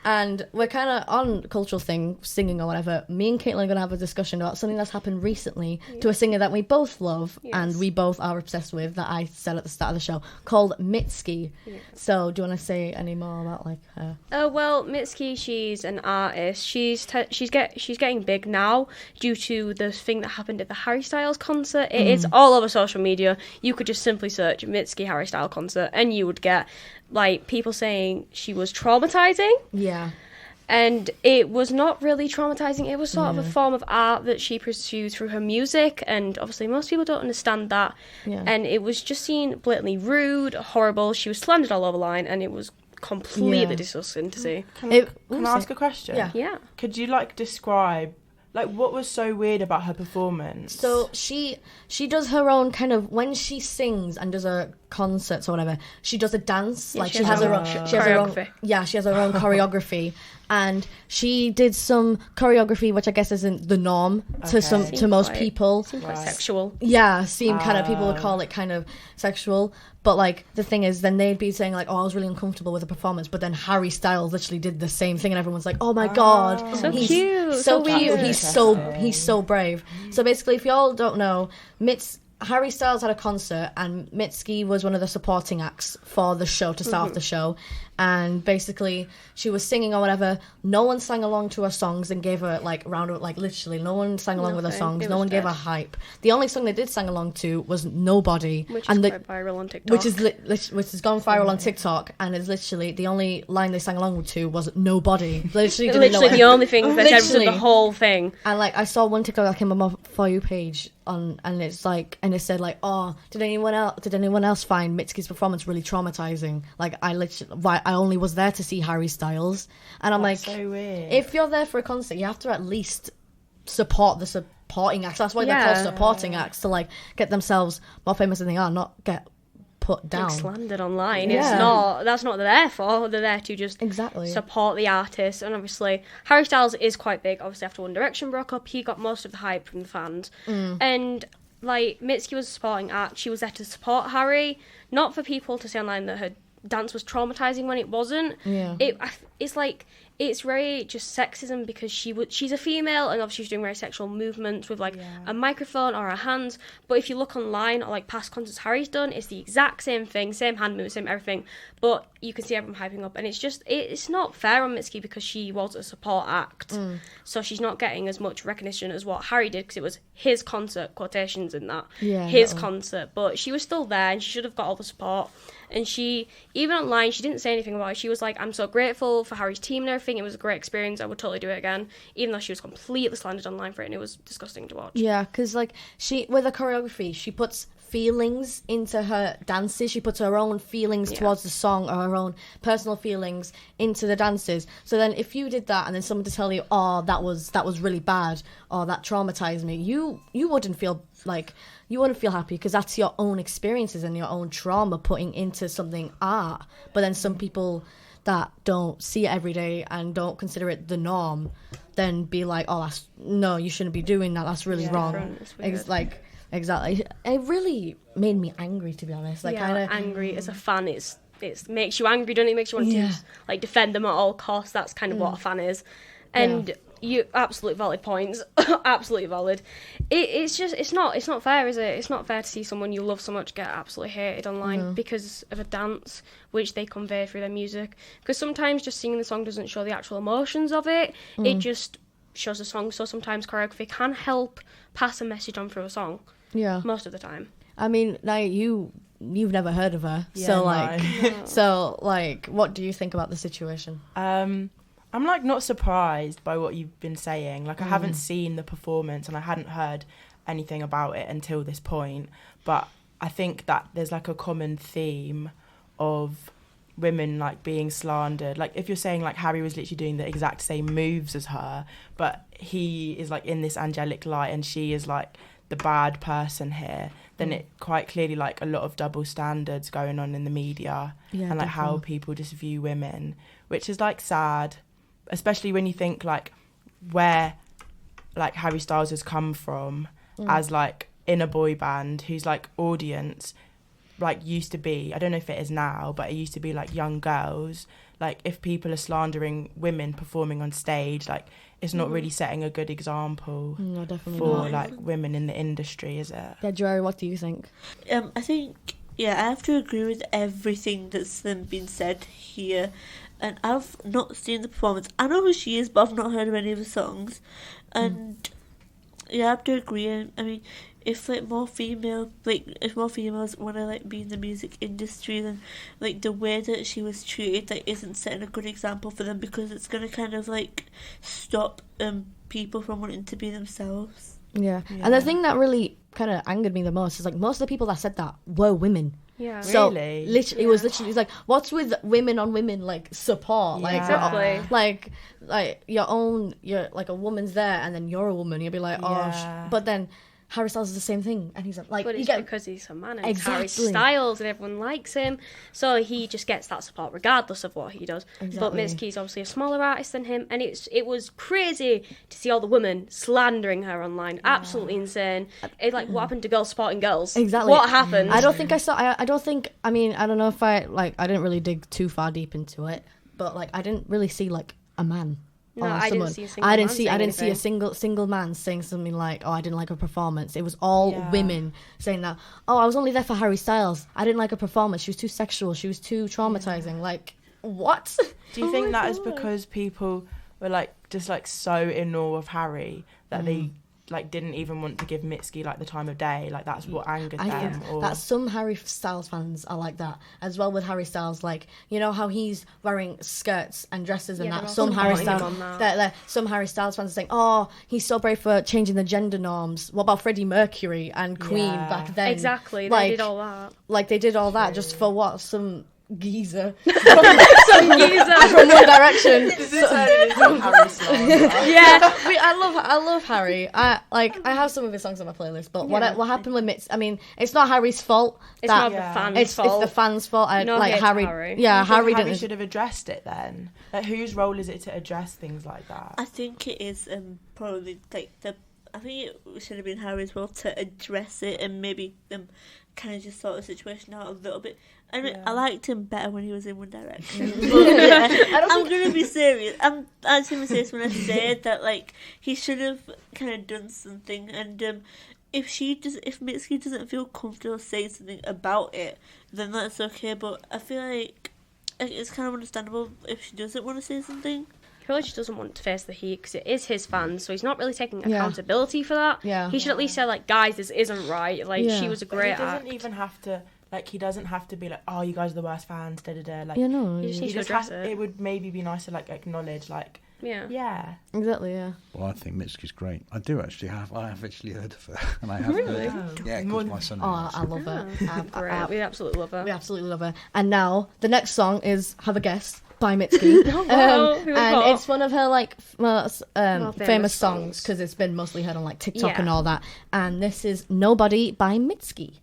And we're kind of on cultural thing, singing or whatever. Me and Caitlin are going to have a discussion about something that's happened recently to a singer that we both love and we both are obsessed with, that I said at the start of the show, called Mitski. Yeah. So do you want to say any more about like her? Well, Mitski, she's an artist. She's getting big now due to the thing that happened at the Harry Styles concert. It's all over social media. You could just simply search Mitski Harry Styles concert and you would get like people saying she was traumatizing. Yeah. And it was not really traumatizing. It was sort of a form of art that she pursued through her music. And obviously most people don't understand that. Yeah. And it was just seen blatantly rude, horrible. She was slandered all over line and it was completely disgusting to see. Can I ask a question? Yeah. Could you like describe like what was so weird about her performance? So she does her own kind of, when she sings and does her concerts or whatever, she does a dance. Like she has her own choreography. She has her own choreography. And she did some choreography which I guess isn't the norm to most people. Seemed quite sexual. Yeah, kind of, people would call it kind of sexual. But like the thing is, then they'd be saying like, "Oh, I was really uncomfortable with the performance." But then Harry Styles literally did the same thing, and everyone's like, "Oh my god, he's cute, so cute, he's so brave." So basically, if y'all don't know, Harry Styles had a concert and Mitski was one of the supporting acts for the show to start off the show, and basically she was singing or whatever. No one sang along to her songs and gave her like literally no one sang along with her songs. No one gave her hype. The only song they did sing along to was Nobody, which is quite viral on TikTok. Which has gone viral on TikTok, and is literally the only line they sang along to was Nobody. Literally the only thing they said was the whole thing. And like I saw one TikTok that came on my For You page and it's like, and it said like, "Oh, did anyone else find Mitski's performance really traumatizing? Like I only was there to see Harry Styles." And I'm That's like, so weird. If you're there for a concert, you have to at least support the supporting acts. That's why they're called supporting acts, to like get themselves more famous than they are, not get put down. Like slandered online. Yeah. That's not what they're there for. They're there to just support the artist. And obviously Harry Styles is quite big. Obviously after One Direction broke up, he got most of the hype from the fans. And like Mitski was a supporting act. She was there to support Harry, not for people to say online that her dance was traumatizing when it wasn't. It's like, it's very just sexism because she's a female and obviously she's doing very sexual movements with like a microphone or her hands. But if you look online or like past concerts Harry's done, it's the exact same thing, same hand movements, same everything. But you can see everyone hyping up, and it's just it's not fair on Mitski because she was a support act, so she's not getting as much recognition as what Harry did because it was his concert, quotations in that, his concert. But she was still there and she should have got all the support. And she, even online, she didn't say anything about it. She was like, "I'm so grateful for Harry's team and everything. It was a great experience. I would totally do it again." Even though she was completely slandered online for it and it was disgusting to watch. Yeah, because like with her choreography, she puts feelings into her dances. She puts her own feelings towards the song or her own personal feelings into the dances. So then if you did that and then someone to tell you, "Oh, that was really bad," or "That traumatized me," you wouldn't feel like, you wouldn't feel happy because that's your own experiences and your own trauma putting into something art. But then some people that don't see it every day and don't consider it the norm then be like, "Oh, no, you shouldn't be doing that. That's really wrong." Exactly. It really made me angry, to be honest. Like, angry as a fan. It makes you angry, doesn't it? It makes you want to like defend them at all costs. That's kind of what a fan is. And you absolutely valid points. Absolutely valid. It's not fair, is it? It's not fair to see someone you love so much get absolutely hated online because of a dance which they convey through their music. Because sometimes just singing the song doesn't show the actual emotions of it. It just shows the song. So sometimes choreography can help pass a message on through a song. Yeah. Most of the time. I mean, like, you've never heard of her. Yeah, so what do you think about the situation? I'm like not surprised by what you've been saying. Like, I haven't seen the performance and I hadn't heard anything about it until this point. But I think that there's like a common theme of women like being slandered. Like, if you're saying like Harry was literally doing the exact same moves as her, but he is like in this angelic light and she is like the bad person here, then it quite clearly like a lot of double standards going on in the media and like how people just view women, which is like sad, especially when you think like where like Harry Styles has come from as like in a boy band whose like audience like used to be, I don't know if it is now, but it used to be like young girls, like if people are slandering women performing on stage, like it's not really setting a good example for like women in the industry, is it? Yeah, Jory, what do you think? I think, I have to agree with everything that's been said here. And I've not seen the performance. I know who she is, but I've not heard of any of the songs. And I have to agree. I mean, if more females want to be in the music industry, then like the way that she was treated isn't setting a good example for them, because it's gonna kind of stop people from wanting to be themselves. Yeah. And the thing that really kind of angered me the most is most of the people that said that were women. Yeah. So really? it was literally what's with women on women support? Exactly. You're like a woman's there and then you're a woman. You'll be like, but then Harry Styles is the same thing, and he's like, but it's because he's a man and he's Harry Styles and everyone likes him, so he just gets that support regardless of what he does. Exactly. But Mitski's obviously a smaller artist than him, and it was crazy to see all the women slandering her online. Absolutely insane. It's what happened to girls supporting girls? Exactly. What happened? I don't think I saw. I don't know if I didn't really dig too far deep into it, but I didn't really see a man. No, I didn't see a single I man didn't see a single man saying something like, "Oh, I didn't like her performance." It was all women saying that. "Oh, I was only there for Harry Styles. I didn't like her performance. She was too sexual. She was too traumatizing." What? Do you think that is because people were just so in awe of Harry that they didn't even want to give Mitski the time of day? That's what angered them. Or... That some Harry Styles fans are like that as well. With Harry Styles, you know how he's wearing skirts and dresses and that. Some Harry Styles fans are saying, "Oh, he's so brave for changing the gender norms." What about Freddie Mercury and Queen back then? Exactly, they did all that. They did all that just for what? Some geezer from One Direction. I love Harry. I have some of his songs on my playlist, but what happened with Mitz, I mean, it's not Harry's fault. It's not the fans' fault. It's the fans' fault. Harry. Yeah, Harry should have addressed it then. Whose role is it to address things like that? I think it is probably I think it should have been Harry's role to address it and maybe kind of just sort the situation out a little bit. I mean, I liked him better when he was in One Direction. But, I'm going to be serious. I'm actually going to be serious when I say that, he should have kind of done something. And if Mitski doesn't feel comfortable saying something about it, then that's okay. But I feel like it's kind of understandable if she doesn't want to say something. I feel like she doesn't want to face the heat because it is his fans, so he's not really taking accountability for that. Yeah. He should at least say, guys, this isn't right. She was a great act. He doesn't even have to... he doesn't have to be oh, you guys are the worst fans, da-da-da. He just needs to address it. It would maybe be nice to, acknowledge, Yeah. Exactly, yeah. Well, I think Mitski's great. I do actually have. I have actually heard of her. And I have really? Yeah, because my son I love her. We absolutely love her. We absolutely love her. And now, the next song is Have a Guess by Mitski. And it's one of her, famous songs because it's been mostly heard on, TikTok and all that. And this is Nobody by Mitski.